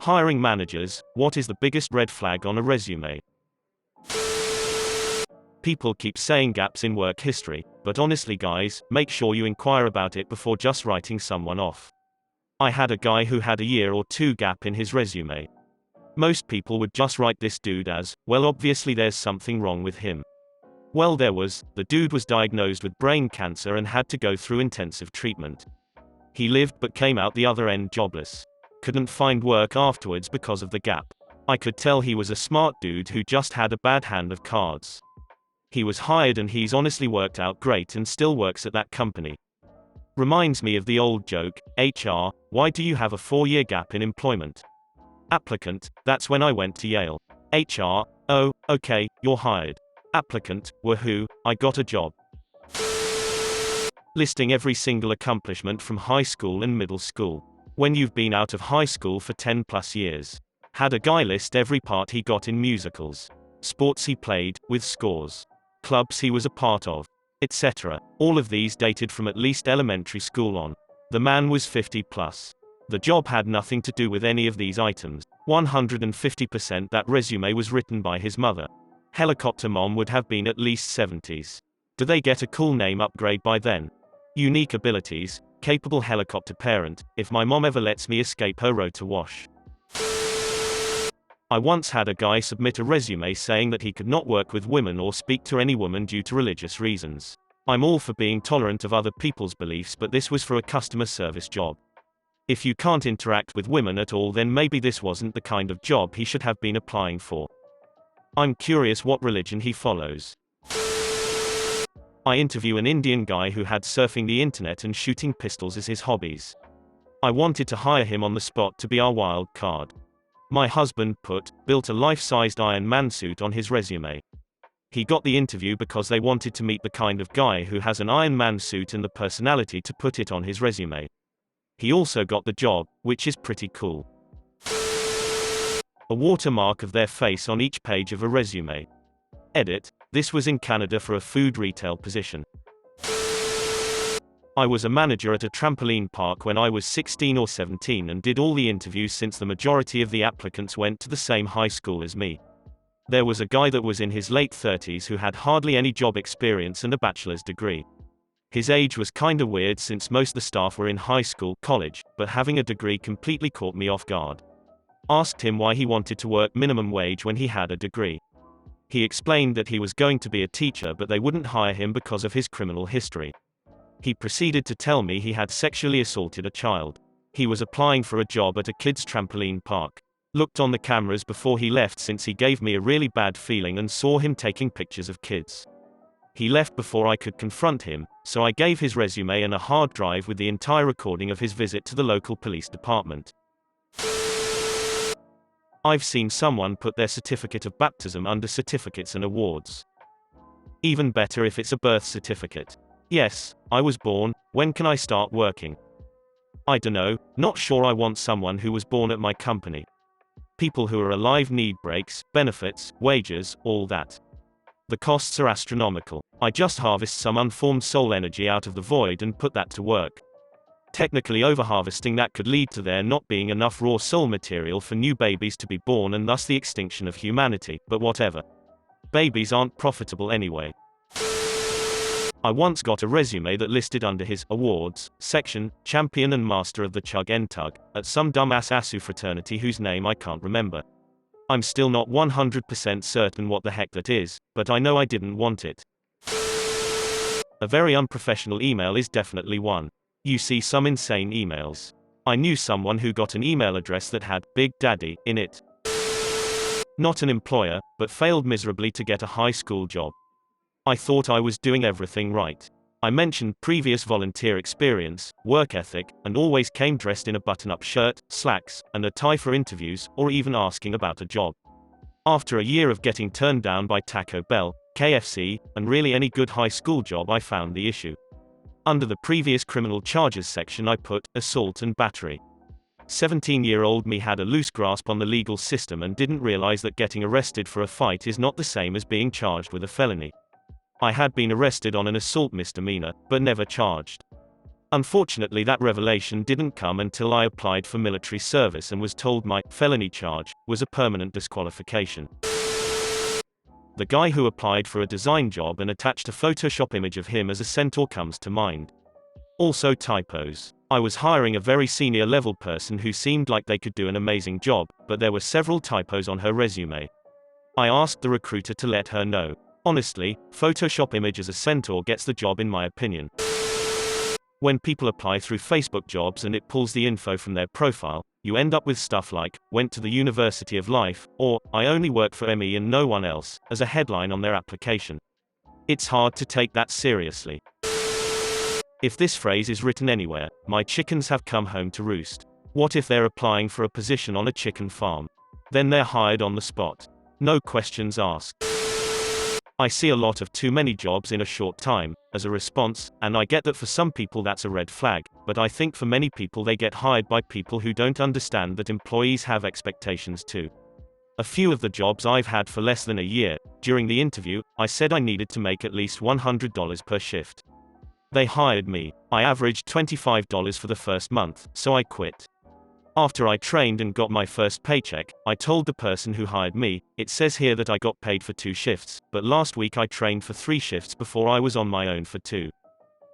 Hiring managers, what is the biggest red flag on a resume? People keep saying gaps in work history, but honestly guys, make sure you inquire about it before just writing someone off. I had a guy who had a year or two gap in his resume. Most people would just write this dude as, well obviously there's something wrong with him. Well there was, the dude was diagnosed with brain cancer and had to go through intensive treatment. He lived but came out the other end jobless. Couldn't find work afterwards because of the gap. I could tell he was a smart dude who just had a bad hand of cards. He was hired and he's honestly worked out great and still works at that company. Reminds me of the old joke, HR, why do you have a 4-year gap in employment? Applicant, that's when I went to Yale. HR, oh, okay, you're hired. Applicant, woohoo, I got a job. Listing every single accomplishment from high school and middle school. When you've been out of high school for 10 plus years. Had a guy list every part he got in musicals. Sports he played, with scores. Clubs he was a part of, etc. All of these dated from at least elementary school on. The man was 50 plus. The job had nothing to do with any of these items. 150% that resume was written by his mother. Helicopter mom would have been at least 70s. Do they get a cool name upgrade by then? Unique abilities, capable helicopter parent, if my mom ever lets me escape her road to wash. I once had a guy submit a resume saying that he could not work with women or speak to any woman due to religious reasons. I'm all for being tolerant of other people's beliefs, but this was for a customer service job. If you can't interact with women at all, then maybe this wasn't the kind of job he should have been applying for. I'm curious what religion he follows. I interview an Indian guy who had surfing the internet and shooting pistols as his hobbies. I wanted to hire him on the spot to be our wild card. My husband built a life-sized Iron Man suit on his resume. He got the interview because they wanted to meet the kind of guy who has an Iron Man suit and the personality to put it on his resume. He also got the job, which is pretty cool. A watermark of their face on each page of a resume. Edit, this was in Canada for a food retail position. I was a manager at a trampoline park when I was 16 or 17 and did all the interviews since the majority of the applicants went to the same high school as me. There was a guy that was in his late 30s who had hardly any job experience and a bachelor's degree. His age was kinda weird since most of the staff were in high school, college, but having a degree completely caught me off guard. Asked him why he wanted to work minimum wage when he had a degree. He explained that he was going to be a teacher but they wouldn't hire him because of his criminal history. He proceeded to tell me he had sexually assaulted a child. He was applying for a job at a kids' trampoline park. Looked on the cameras before he left since he gave me a really bad feeling and saw him taking pictures of kids. He left before I could confront him, so I gave his resume and a hard drive with the entire recording of his visit to the local police department. I've seen someone put their certificate of baptism under certificates and awards. Even better if it's a birth certificate. Yes, I was born, when can I start working? I dunno, not sure I want someone who was born at my company. People who are alive need breaks, benefits, wages, all that. The costs are astronomical. I just harvest some unformed soul energy out of the void and put that to work. Technically overharvesting that could lead to there not being enough raw soul material for new babies to be born and thus the extinction of humanity, but whatever. Babies aren't profitable anyway. I once got a resume that listed under his awards section, champion and master of the Chug N Tug, at some dumbass ASU fraternity whose name I can't remember. I'm still not 100% certain what the heck that is, but I know I didn't want it. A very unprofessional email is definitely one. You see some insane emails. I knew someone who got an email address that had Big Daddy in it. Not an employer, but failed miserably to get a high school job. I thought I was doing everything right. I mentioned previous volunteer experience, work ethic, and always came dressed in a button-up shirt, slacks, and a tie for interviews, or even asking about a job. After a year of getting turned down by Taco Bell, KFC, and really any good high school job, I found the issue. Under the previous criminal charges section I put, assault and battery. 17-year-old me had a loose grasp on the legal system and didn't realize that getting arrested for a fight is not the same as being charged with a felony. I had been arrested on an assault misdemeanor, but never charged. Unfortunately, that revelation didn't come until I applied for military service and was told my felony charge was a permanent disqualification. The guy who applied for a design job and attached a Photoshop image of him as a centaur comes to mind. Also typos. I was hiring a very senior level person who seemed like they could do an amazing job, but there were several typos on her resume. I asked the recruiter to let her know. Honestly, Photoshop image as a centaur gets the job in my opinion. When people apply through Facebook jobs and it pulls the info from their profile, you end up with stuff like, went to the University of Life, or, I only work for ME and no one else, as a headline on their application. It's hard to take that seriously. If this phrase is written anywhere, my chickens have come home to roost. What if they're applying for a position on a chicken farm? Then they're hired on the spot. No questions asked. I see a lot of too many jobs in a short time, as a response, and I get that for some people that's a red flag, but I think for many people they get hired by people who don't understand that employees have expectations too. A few of the jobs I've had for less than a year, during the interview, I said I needed to make at least $100 per shift. They hired me. I averaged $25 for the first month, so I quit. After I trained and got my first paycheck, I told the person who hired me, it says here that I got paid for 2 shifts, but last week I trained for 3 shifts before I was on my own for 2.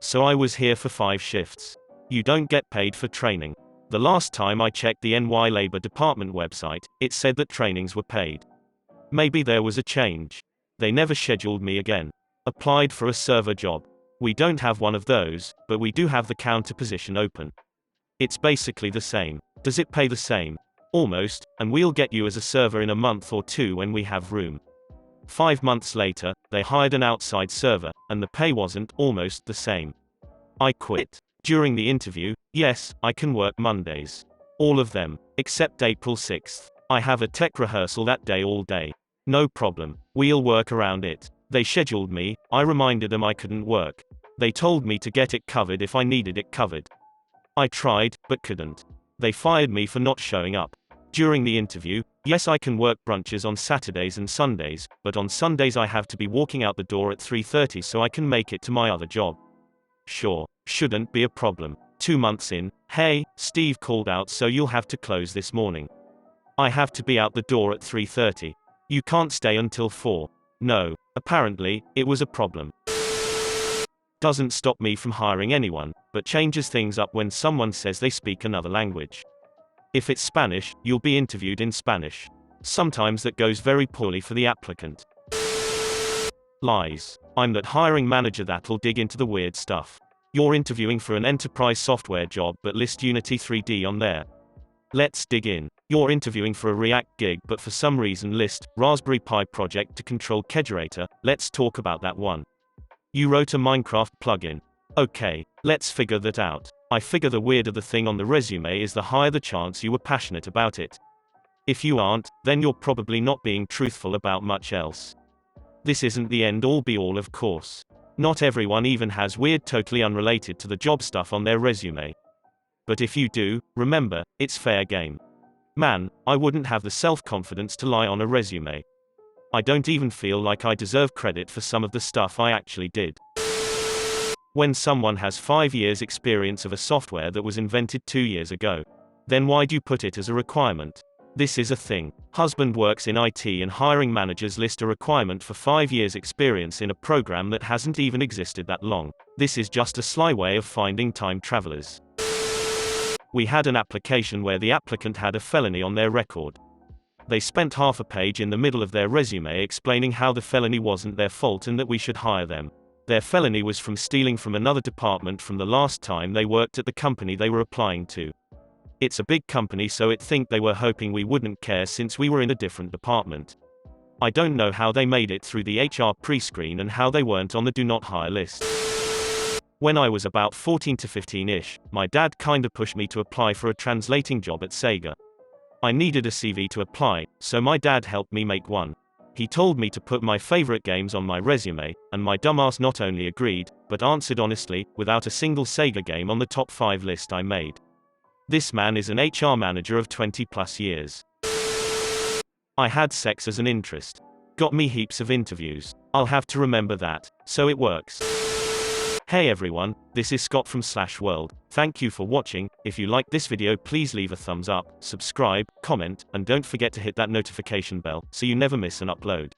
So I was here for 5 shifts. You don't get paid for training. The last time I checked the NY Labor Department website, it said that trainings were paid. Maybe there was a change. They never scheduled me again. Applied for a server job. We don't have one of those, but we do have the counter position open. It's basically the same. Does it pay the same? Almost, and we'll get you as a server in a month or 2 when we have room. 5 months later, they hired an outside server, and the pay wasn't almost the same. I quit. During the interview, yes, I can work Mondays. All of them, except April 6th. I have a tech rehearsal that day all day. No problem. We'll work around it. They scheduled me, I reminded them I couldn't work. They told me to get it covered if I needed it covered. I tried, but couldn't. They fired me for not showing up. During the interview, yes, I can work brunches on Saturdays and Sundays, but on Sundays I have to be walking out the door at 3:30 so I can make it to my other job. Sure, shouldn't be a problem. 2 months in, hey, Steve called out so you'll have to close this morning. I have to be out the door at 3:30. You can't stay until 4. No, apparently, it was a problem. Doesn't stop me from hiring anyone, but changes things up when someone says they speak another language. If it's Spanish, you'll be interviewed in Spanish. Sometimes that goes very poorly for the applicant. Lies. I'm that hiring manager that'll dig into the weird stuff. You're interviewing for an enterprise software job but list Unity 3D on there. Let's dig in. You're interviewing for a React gig but for some reason list Raspberry Pi project to control Kegerator. Let's talk about that one. You wrote a Minecraft plugin. Okay, let's figure that out. I figure the weirder the thing on the resume is, the higher the chance you were passionate about it. If you aren't, then you're probably not being truthful about much else. This isn't the end-all be-all, of course. Not everyone even has weird, totally unrelated to the job stuff on their resume. But if you do, remember, it's fair game. Man, I wouldn't have the self-confidence to lie on a resume. I don't even feel like I deserve credit for some of the stuff I actually did. When someone has 5 years experience of a software that was invented 2 years ago, then why do you put it as a requirement? This is a thing. Husband works in IT and hiring managers list a requirement for 5 years experience in a program that hasn't even existed that long. This is just a sly way of finding time travelers. We had an application where the applicant had a felony on their record. They spent half a page in the middle of their resume explaining how the felony wasn't their fault and that we should hire them. Their felony was from stealing from another department from the last time they worked at the company they were applying to. It's a big company, so it think they were hoping we wouldn't care since we were in a different department. I don't know how they made it through the HR pre-screen and how they weren't on the do not hire list. When I was about 14 to 15-ish, my dad kinda pushed me to apply for a translating job at Sega. I needed a CV to apply, so my dad helped me make one. He told me to put my favorite games on my resume, and my dumbass not only agreed, but answered honestly, without a single Sega game on the top 5 list I made. This man is an HR manager of 20+ years. I had sex as an interest. Got me heaps of interviews. I'll have to remember that. So it works. Hey everyone, this is Scott from /world. Thank you for watching. If you liked this video, please leave a thumbs up, subscribe, comment, and don't forget to hit that notification bell so you never miss an upload.